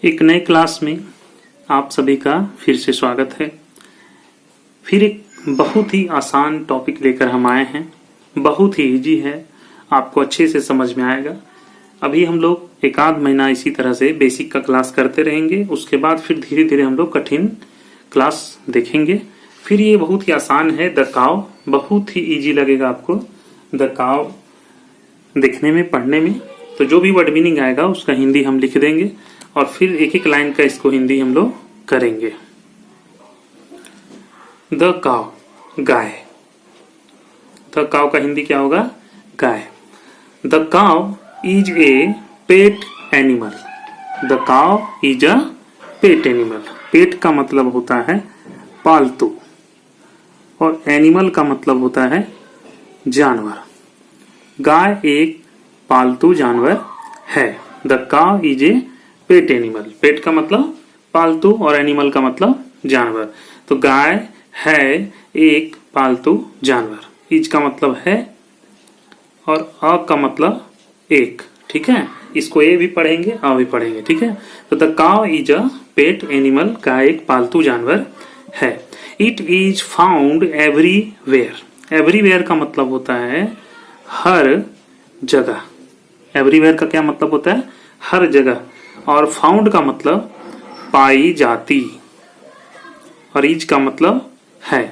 एक नए क्लास में आप सभी का फिर से स्वागत है। फिर एक बहुत ही आसान टॉपिक लेकर हम आए हैं। बहुत ही इजी है, आपको अच्छे से समझ में आएगा। अभी हम लोग एक आध महीना इसी तरह से बेसिक का क्लास करते रहेंगे, उसके बाद फिर धीरे धीरे हम लोग कठिन क्लास देखेंगे। फिर ये बहुत ही आसान है, द काव, बहुत ही इजी लगेगा आपको द काव देखने में, पढ़ने में। तो जो भी वर्ड मीनिंग आएगा उसका हिंदी हम लिख देंगे और फिर एक एक लाइन का इसको हिंदी हम लोग करेंगे। द काव, गाय। द काव का हिंदी क्या होगा? गाय। द काव is a pet animal. The काव इज अ पेट एनिमल। पेट का मतलब होता है पालतू और एनिमल का मतलब होता है जानवर। गाय एक पालतू जानवर है। द काव इज ए पेट एनिमल। पेट का मतलब पालतू और एनिमल का मतलब जानवर। तो गाय है एक पालतू जानवर। इज का मतलब है और अ का मतलब एक। ठीक है, इसको ए भी पढ़ेंगे, अ भी पढ़ेंगे। ठीक है, तो द काव इज अ पेट एनिमल। गाय एक पालतू जानवर है। It is found everywhere. Everywhere का मतलब होता है हर जगह। एवरीवेयर का क्या मतलब होता है? हर जगह। और फाउंड का मतलब पाई जाती और इज का मतलब है।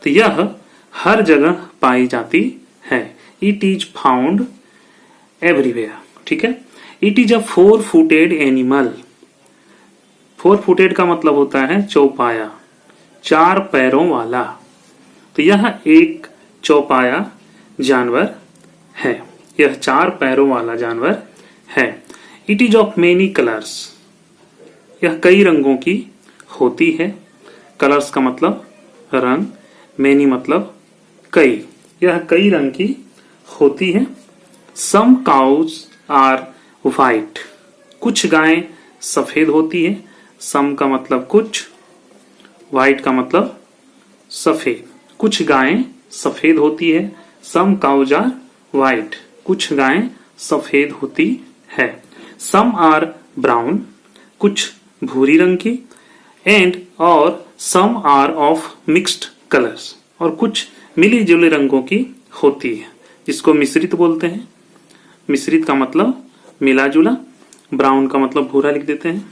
तो यह हर जगह पाई जाती है। It is found everywhere. ठीक है। It is a 4-footed animal. 4-footed का मतलब होता है चौपाया, 4 पैरों वाला। तो यह एक चौपाया जानवर है। यह 4 पैरों वाला जानवर है। It is of many colours. यह कई रंगों की होती है। कलर्स का मतलब रंग, मेनी मतलब कई। यह कई रंग की होती है। Some cows are white. कुछ गायें सफेद होती है। सम का मतलब कुछ, वाइट का मतलब सफेद। कुछ गायें सफेद होती है। Some cows are white. कुछ गायें सफेद होती है। Some are brown. कुछ भूरी रंग की। एंड और some are of mixed colours. और कुछ मिली जुली रंगों की होती है, जिसको मिश्रित बोलते हैं। मिश्रित का मतलब मिला जुला। ब्राउन का मतलब भूरा लिख देते हैं।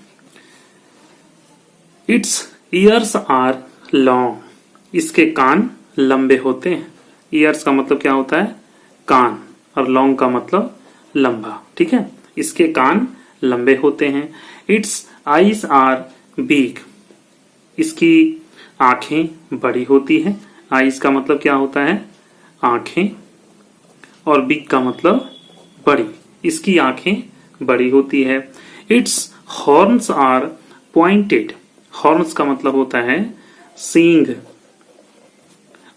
Its ears are long. इसके कान लंबे होते हैं। ईयर्स का मतलब क्या होता है? कान। और लॉन्ग का मतलब लंबा। ठीक है, इसके कान लंबे होते हैं। Its eyes are big. इसकी आंखें बड़ी होती है। आईज का मतलब क्या होता है? आंखें। और बिग का मतलब बड़ी। इसकी आंखें बड़ी होती है। Its horns are pointed. Horns का मतलब होता है सींग।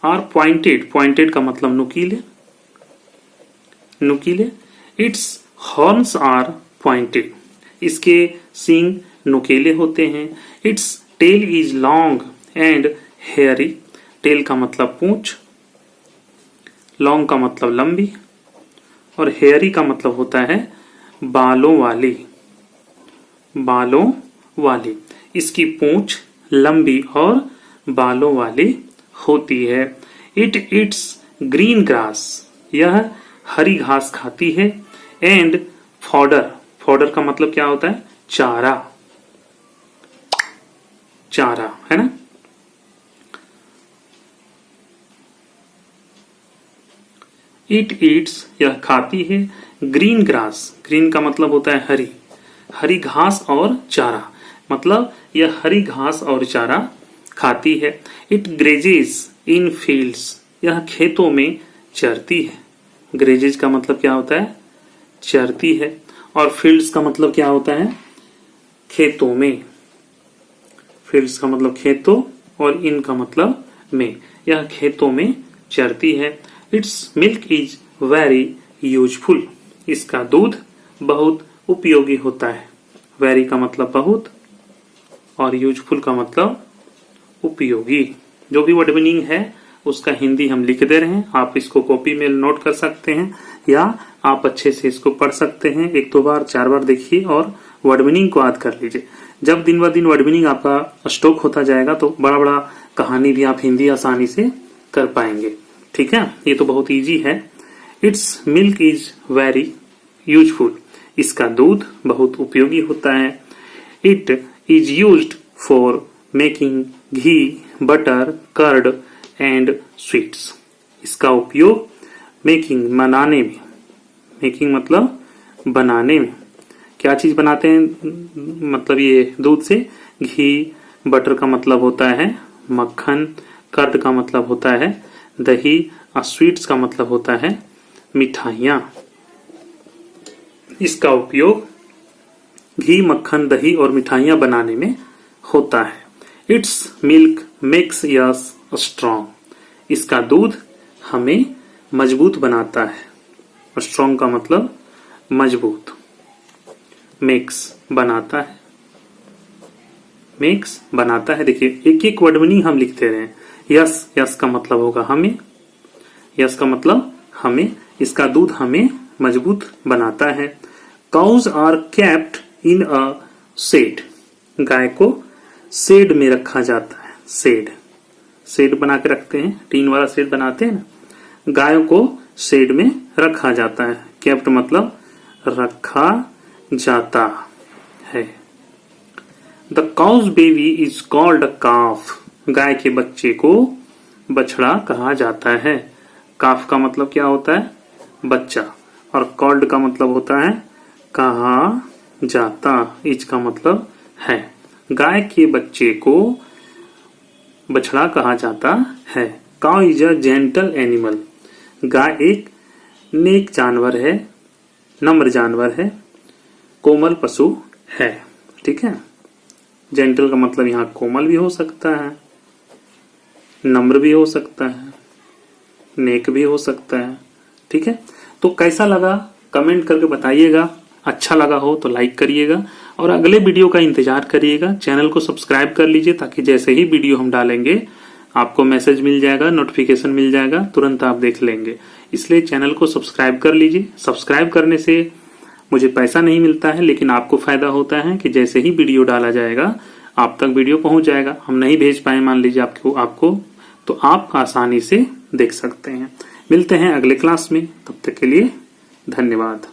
Are pointed. पॉइंटेड का मतलब नुकीले, नुकीले। Its horns are pointed. इसके सींग नुकीले होते हैं। Its tail is long and hairy. Tail का मतलब पूंछ, लॉन्ग का मतलब लंबी और हेयरी का मतलब होता है बालों वाली। बालों वाली। इसकी पूंछ लंबी और बालों वाली होती है। It it's green grass. यह हरी घास खाती है। And fodder. फॉडर का मतलब क्या होता है? चारा। चारा है ना। इट ईट्स, यह खाती है। Green grass. ग्रीन का मतलब होता है हरी। हरी घास और चारा, मतलब यह हरी घास और चारा खाती है। It grazes in fields. यह खेतों में चरती है। ग्रेजेज का मतलब क्या होता है? चरती है। और फील्ड्स का मतलब क्या होता है? खेतों में। फील्ड्स का मतलब खेतों और इन का मतलब में। यह खेतों में चरती है। Its milk is very useful. इसका दूध बहुत उपयोगी होता है। वेरी का मतलब बहुत और यूजफुल का मतलब उपयोगी। जो भी वर्ड मीनिंग है उसका हिंदी हम लिख दे रहे हैं। आप इसको कॉपी में नोट कर सकते हैं या आप अच्छे से इसको पढ़ सकते हैं। 1-2 बार 4 बार देखिए और वर्ड मीनिंग को याद कर लीजिए। जब दिन ब दिन वर्ड मीनिंग आपका स्टॉक होता जाएगा तो बड़ा बड़ा कहानी भी आप हिंदी आसानी से कर पाएंगे। ठीक है, ये तो बहुत इजी है। Its milk is very useful, इसका दूध बहुत उपयोगी होता है। It is used for making ghee, butter, curd and sweets, इसका उपयोग मेकिंग बनाने में, मेकिंग मतलब बनाने में, क्या चीज बनाते हैं मतलब ये दूध से, घी, बटर का मतलब होता है मक्खन, कर्ड का मतलब होता है दही और स्वीट्स का मतलब होता है मिठाइयाँ। इसका उपयोग घी, मक्खन, दही और मिठाइयाँ बनाने में होता है। Its milk makes yes strong, इसका दूध हमें मजबूत बनाता है। स्ट्रॉन्ग का मतलब मजबूत, मेक्स बनाता है, मेक्स बनाता है। देखिए एक एक वर्ड मीनिंग हम लिखते रहे। यस, यस का मतलब होगा हमें, यस का मतलब हमें, इसका दूध हमें मजबूत बनाता है। Cows are kept in a shed, गाय को शेड में रखा जाता है। शेड, शेड बना के रखते हैं, टीन वाला शेड बनाते हैं ना, गायों को शेड में रखा जाता है। केप्ट मतलब रखा जाता है। The cow's baby is called calf, गाय के बच्चे को बछड़ा कहा जाता है। काफ का मतलब क्या होता है, बच्चा, और कॉल्ड का मतलब होता है कहा जाता, इज का मतलब है। गाय के बच्चे को बछड़ा कहा जाता है। Cow is a gentle animal, गाय एक नेक जानवर है, नम्र जानवर है, कोमल पशु है। ठीक है, जेंटल का मतलब यहाँ कोमल भी हो सकता है, नम्र भी हो सकता है, नेक भी हो सकता है। ठीक है, तो कैसा लगा कमेंट करके बताइएगा। अच्छा लगा हो तो लाइक करिएगा और अगले वीडियो का इंतजार करिएगा। चैनल को सब्सक्राइब कर लीजिए ताकि जैसे ही वीडियो हम डालेंगे आपको मैसेज मिल जाएगा, नोटिफिकेशन मिल जाएगा, तुरंत आप देख लेंगे। इसलिए चैनल को सब्सक्राइब कर लीजिए। सब्सक्राइब करने से मुझे पैसा नहीं मिलता है, लेकिन आपको फायदा होता है कि जैसे ही वीडियो डाला जाएगा आप तक वीडियो पहुंच जाएगा। हम नहीं भेज पाए मान लीजिए आपको तो आप आसानी से देख सकते हैं। मिलते हैं अगले क्लास में, तब तक के लिए धन्यवाद।